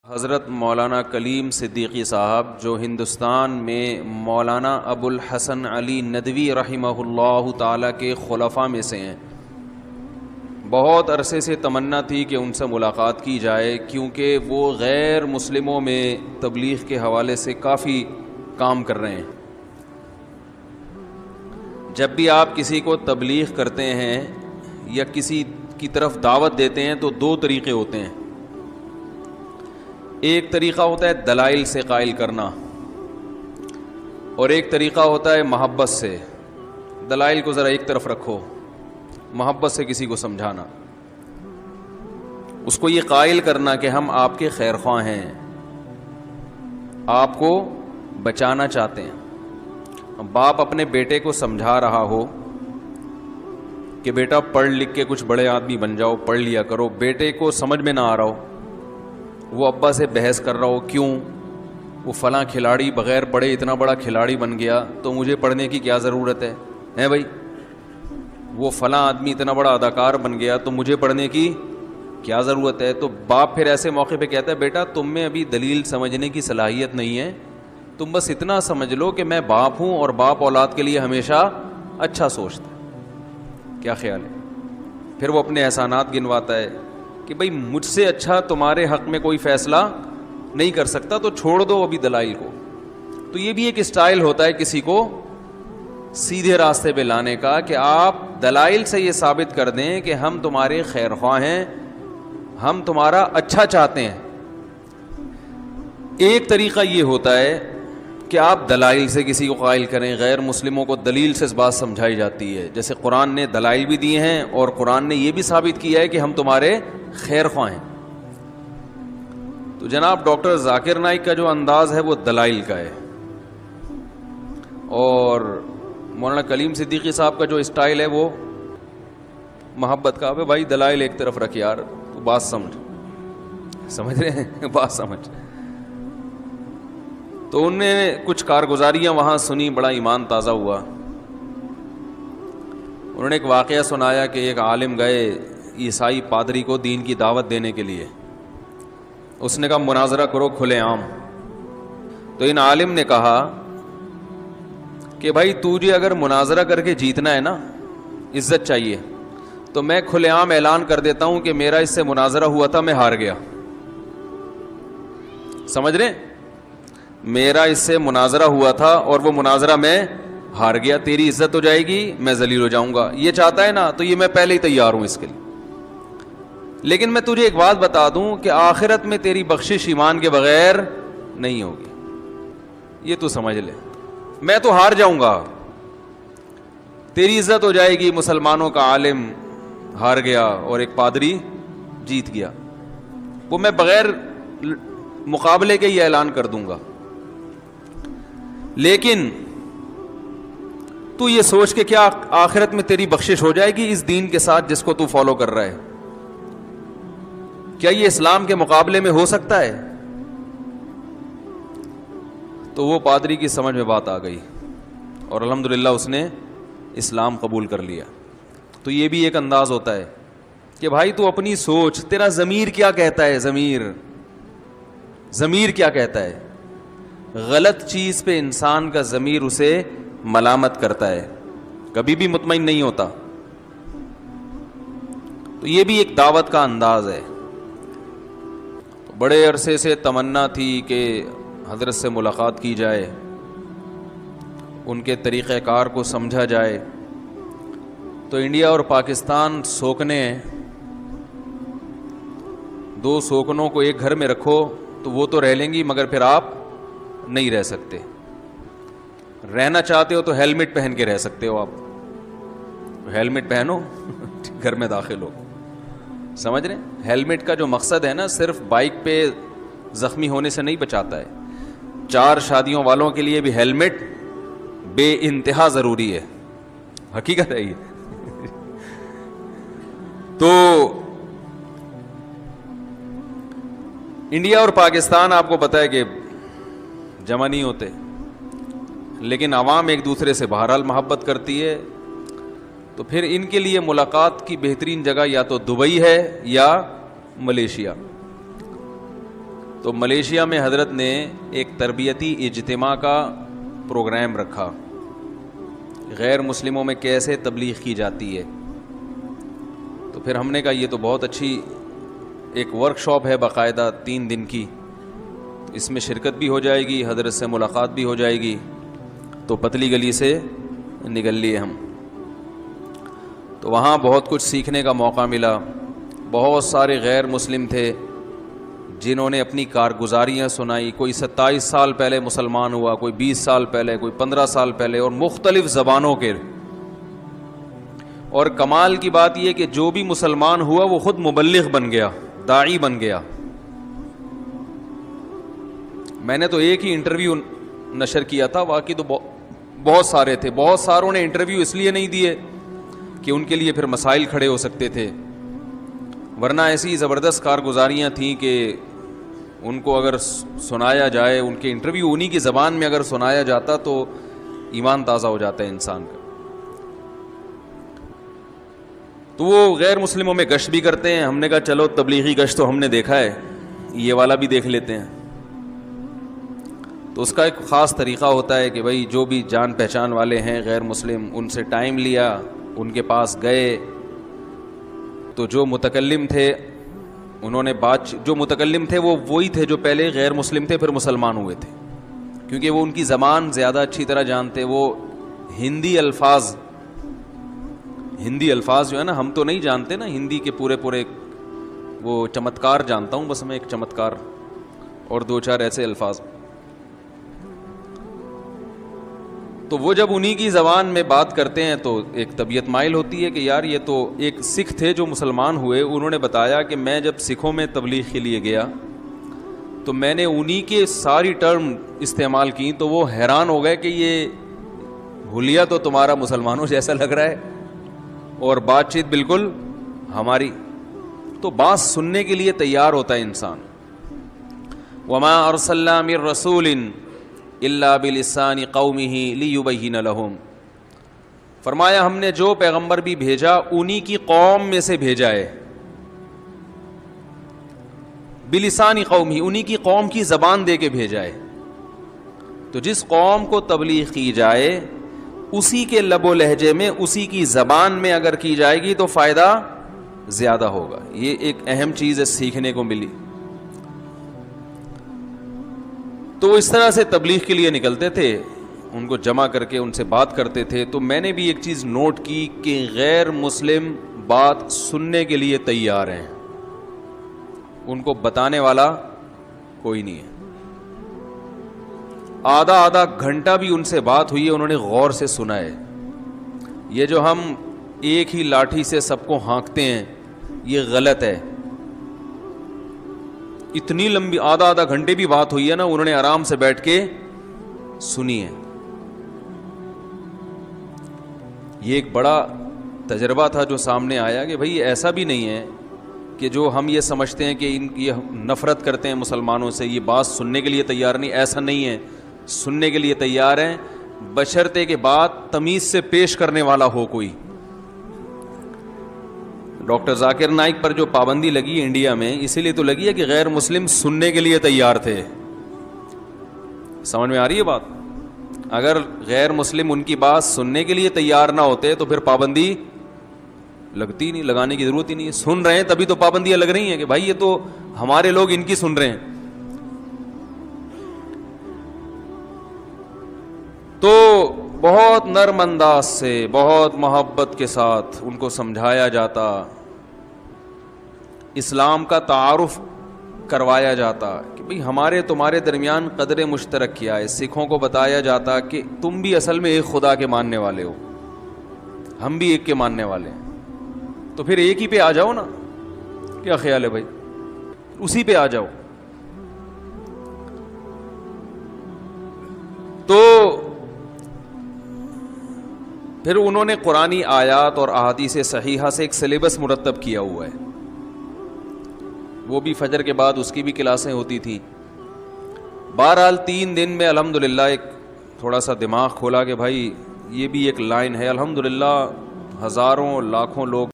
حضرت مولانا کلیم صدیقی صاحب جو ہندوستان میں مولانا ابو الحسن علی ندوی رحمہ اللہ تعالیٰ کے خلفاء میں سے ہیں، بہت عرصے سے تمنا تھی کہ ان سے ملاقات کی جائے، کیونکہ وہ غیر مسلموں میں تبلیغ کے حوالے سے کافی کام کر رہے ہیں۔ جب بھی آپ کسی کو تبلیغ کرتے ہیں یا کسی کی طرف دعوت دیتے ہیں تو دو طریقے ہوتے ہیں۔ ایک طریقہ ہوتا ہے دلائل سے قائل کرنا، اور ایک طریقہ ہوتا ہے محبت سے۔ دلائل کو ذرا ایک طرف رکھو، محبت سے کسی کو سمجھانا، اس کو یہ قائل کرنا کہ ہم آپ کے خیر خواہ ہیں، آپ کو بچانا چاہتے ہیں۔ باپ اپنے بیٹے کو سمجھا رہا ہو کہ بیٹا پڑھ لکھ کے کچھ بڑے آدمی بن جاؤ، پڑھ لیا کرو، بیٹے کو سمجھ میں نہ آ رہا ہو، وہ ابا سے بحث کر رہا ہو، کیوں وہ فلاں کھلاڑی بغیر پڑھے اتنا بڑا کھلاڑی بن گیا تو مجھے پڑھنے کی کیا ضرورت ہے بھائی؟ وہ فلاں آدمی اتنا بڑا اداکار بن گیا تو مجھے پڑھنے کی کیا ضرورت ہے؟ تو باپ پھر ایسے موقع پہ کہتا ہے بیٹا تم میں ابھی دلیل سمجھنے کی صلاحیت نہیں ہے، تم بس اتنا سمجھ لو کہ میں باپ ہوں اور باپ اولاد کے لیے ہمیشہ اچھا سوچتا ہے۔ کیا خیال ہے؟ پھر وہ اپنے احسانات گنواتا ہے کہ بھئی مجھ سے اچھا تمہارے حق میں کوئی فیصلہ نہیں کر سکتا، تو چھوڑ دو ابھی دلائل کو۔ تو یہ بھی ایک اسٹائل ہوتا ہے کسی کو سیدھے راستے پہ لانے کا، کہ آپ دلائل سے یہ ثابت کر دیں کہ ہم تمہارے خیر خواہ ہیں، ہم تمہارا اچھا چاہتے ہیں۔ ایک طریقہ یہ ہوتا ہے کہ آپ دلائل سے کسی کو قائل کریں۔ غیر مسلموں کو دلیل سے اس بات سمجھائی جاتی ہے، جیسے قرآن نے دلائل بھی دیے ہیں اور قرآن نے یہ بھی ثابت کیا ہے کہ ہم تمہارے خیر خواہ ہیں۔ تو جناب ڈاکٹر ذاکر نائک کا جو انداز ہے وہ دلائل کا ہے، اور مولانا کلیم صدیقی صاحب کا جو اسٹائل ہے وہ محبت کا۔ بھائی دلائل ایک طرف رکھ یار، تو بات سمجھ رہے ہیں؟ بات سمجھ۔ تو انہوں نے کچھ کارگزاریاں وہاں سنی، بڑا ایمان تازہ ہوا۔ انہوں نے ایک واقعہ سنایا کہ ایک عالم گئے عیسائی پادری کو دین کی دعوت دینے کے لیے۔ اس نے کہا مناظرہ کرو کھلے عام۔ تو ان عالم نے کہا کہ بھائی تجھے اگر مناظرہ کر کے جیتنا ہے نا، عزت چاہیے، تو میں کھلے عام اعلان کر دیتا ہوں کہ میرا اس سے مناظرہ ہوا تھا، میں ہار گیا۔ سمجھ رہے؟ میرا اس سے مناظرہ ہوا تھا اور وہ مناظرہ میں ہار گیا، تیری عزت ہو جائے گی، میں ذلیل ہو جاؤں گا۔ یہ چاہتا ہے نا، تو یہ میں پہلے ہی تیار ہوں اس کے لیے۔ لیکن میں تجھے ایک بات بتا دوں کہ آخرت میں تیری بخشش ایمان کے بغیر نہیں ہوگی، یہ تو سمجھ لے۔ میں تو ہار جاؤں گا، تیری عزت ہو جائے گی۔ مسلمانوں کا عالم ہار گیا اور ایک پادری جیت گیا، وہ میں بغیر مقابلے کے ہی اعلان کر دوں گا۔ لیکن تو یہ سوچ کہ کیا آخرت میں تیری بخشش ہو جائے گی اس دین کے ساتھ جس کو تو فالو کر رہا ہے؟ کیا یہ اسلام کے مقابلے میں ہو سکتا ہے؟ تو وہ پادری کی سمجھ میں بات آ گئی اور الحمدللہ اس نے اسلام قبول کر لیا۔ تو یہ بھی ایک انداز ہوتا ہے کہ بھائی تو اپنی سوچ، تیرا ضمیر کیا کہتا ہے؟ ضمیر کیا کہتا ہے؟ غلط چیز پہ انسان کا ضمیر اسے ملامت کرتا ہے، کبھی بھی مطمئن نہیں ہوتا۔ تو یہ بھی ایک دعوت کا انداز ہے۔ بڑے عرصے سے تمنا تھی کہ حضرت سے ملاقات کی جائے، ان کے طریقہ کار کو سمجھا جائے۔ تو انڈیا اور پاکستان سوکنے ہیں، دو سوکنوں کو ایک گھر میں رکھو تو وہ تو رہ لیں گی، مگر پھر آپ نہیں رہ سکتے۔ رہنا چاہتے ہو تو ہیلمٹ پہن کے رہ سکتے ہو، آپ ہیلمٹ پہنو گھر میں داخل ہو۔ سمجھ رہے؟ ہیلمٹ کا جو مقصد ہے نا، صرف بائک پہ زخمی ہونے سے نہیں بچاتا ہے، 4 شادیوں والوں کے لیے بھی ہیلمٹ بے انتہا ضروری ہے، حقیقت ہے یہ۔ تو انڈیا اور پاکستان آپ کو پتہ ہے کہ جمع نہیں ہوتے، لیکن عوام ایک دوسرے سے بہرحال محبت کرتی ہے۔ تو پھر ان کے لیے ملاقات کی بہترین جگہ یا تو دبئی ہے یا ملیشیا۔ تو ملیشیا میں حضرت نے ایک تربیتی اجتماع کا پروگرام رکھا، غیر مسلموں میں کیسے تبلیغ کی جاتی ہے۔ تو پھر ہم نے کہا یہ تو بہت اچھی ایک ورک شاپ ہے باقاعدہ 3 دن کی، اس میں شرکت بھی ہو جائے گی، حضرت سے ملاقات بھی ہو جائے گی۔ تو پتلی گلی سے نکل لیے ہم، تو وہاں بہت کچھ سیکھنے کا موقع ملا۔ بہت سارے غیر مسلم تھے جنہوں نے اپنی کارگزاریاں سنائی، کوئی 27 سال پہلے مسلمان ہوا، کوئی 20 سال پہلے، کوئی 15 سال پہلے، اور مختلف زبانوں کے۔ اور کمال کی بات یہ کہ جو بھی مسلمان ہوا وہ خود مبلغ بن گیا، داعی بن گیا۔ میں نے تو ایک ہی انٹرویو نشر کیا تھا، واقعی تو بہت سارے تھے۔ بہت ساروں نے انٹرویو اس لیے نہیں دیے کہ ان کے لیے پھر مسائل کھڑے ہو سکتے تھے، ورنہ ایسی زبردست کارگزاریاں تھیں کہ ان کو اگر سنایا جائے، ان کے انٹرویو انہی کی زبان میں اگر سنایا جاتا تو ایمان تازہ ہو جاتا ہے انسان کا۔ تو وہ غیر مسلموں میں گشت بھی کرتے ہیں۔ ہم نے کہا چلو تبلیغی گشت تو ہم نے دیکھا ہے، یہ والا بھی دیکھ لیتے ہیں۔ تو اس کا ایک خاص طریقہ ہوتا ہے کہ بھائی جو بھی جان پہچان والے ہیں غیر مسلم، ان سے ٹائم لیا، ان کے پاس گئے، تو جو متکلم تھے انہوں نے جو متکلم تھے وہ وہی تھے جو پہلے غیر مسلم تھے پھر مسلمان ہوئے تھے، کیونکہ وہ ان کی زبان زیادہ اچھی طرح جانتے۔ وہ ہندی الفاظ جو ہے نا، ہم تو نہیں جانتے نا ہندی کے پورے وہ چمتکار جانتا ہوں بس میں، ایک چمتکار اور 2-4 ایسے الفاظ۔ تو وہ جب انہی کی زبان میں بات کرتے ہیں تو ایک طبیعت مائل ہوتی ہے کہ یار یہ تو ایک سکھ تھے جو مسلمان ہوئے، انہوں نے بتایا کہ میں جب سکھوں میں تبلیغ کے لیے گیا تو میں نے انہی کے ساری ٹرم استعمال کی، تو وہ حیران ہو گئے کہ یہ حلیہ تو تمہارا مسلمانوں جیسا لگ رہا ہے اور بات چیت بالکل ہماری۔ تو بات سننے کے لیے تیار ہوتا ہے انسان۔ وما ارسلنا من رسول الا بلسان قومه ليبين لهم، فرمایا ہم نے جو پیغمبر بھی بھیجا انہی کی قوم میں سے بھیجا ہے، بلسان قومه، انہی کی قوم کی زبان دے کے بھیجا ہے۔ تو جس قوم کو تبلیغ کی جائے اسی کے لب و لہجے میں، اسی کی زبان میں اگر کی جائے گی تو فائدہ زیادہ ہوگا۔ یہ ایک اہم چیز ہے سیکھنے کو ملی۔ تو اس طرح سے تبلیغ کے لیے نکلتے تھے، ان کو جمع کر کے ان سے بات کرتے تھے۔ تو میں نے بھی ایک چیز نوٹ کی کہ غیر مسلم بات سننے کے لیے تیار ہیں، ان کو بتانے والا کوئی نہیں ہے۔ آدھا گھنٹہ بھی ان سے بات ہوئی ہے، انہوں نے غور سے سنا ہے۔ یہ جو ہم ایک ہی لاٹھی سے سب کو ہانکتے ہیں یہ غلط ہے۔ اتنی لمبی آدھا گھنٹے بھی بات ہوئی ہے نا، انہوں نے آرام سے بیٹھ کے سنی ہے۔ یہ ایک بڑا تجربہ تھا جو سامنے آیا کہ بھئی ایسا بھی نہیں ہے کہ جو ہم یہ سمجھتے ہیں کہ یہ نفرت کرتے ہیں مسلمانوں سے، یہ بات سننے کے لیے تیار نہیں، ایسا نہیں ہے، سننے کے لیے تیار ہیں، بشرطے کہ بات تمیز سے پیش کرنے والا ہو کوئی۔ ڈاکٹر ذاکر نائک پر جو پابندی لگی انڈیا میں اسی لیے تو لگی ہے کہ غیر مسلم سننے کے لیے تیار تھے۔ سمجھ میں آ رہی ہے بات؟ اگر غیر مسلم ان کی بات سننے کے لیے تیار نہ ہوتے تو پھر پابندی لگتی نہیں، لگانے کی ضرورت ہی نہیں ہے۔ سن رہے ہیں تبھی تو پابندیاں لگ رہی ہیں کہ بھائی یہ تو ہمارے لوگ ان کی سن رہے ہیں۔ تو بہت نرم انداز سے، بہت محبت کے ساتھ ان کو سمجھایا جاتا، اسلام کا تعارف کروایا جاتا کہ بھئی ہمارے تمہارے درمیان قدر مشترک کیا ہے۔ سکھوں کو بتایا جاتا کہ تم بھی اصل میں ایک خدا کے ماننے والے ہو، ہم بھی ایک کے ماننے والے ہیں، تو پھر ایک ہی پہ آ جاؤ نا، کیا خیال ہے بھائی؟ اسی پہ آ جاؤ۔ تو پھر انہوں نے قرآنی آیات اور احادیث صحیحہ سے ایک سلیبس مرتب کیا ہوا ہے، وہ بھی فجر کے بعد اس کی بھی کلاسیں ہوتی تھیں۔ بہرحال 3 دن میں الحمدللہ ایک تھوڑا سا دماغ کھولا کہ بھائی یہ بھی ایک لائن ہے۔ الحمدللہ ہزاروں لاکھوں لوگ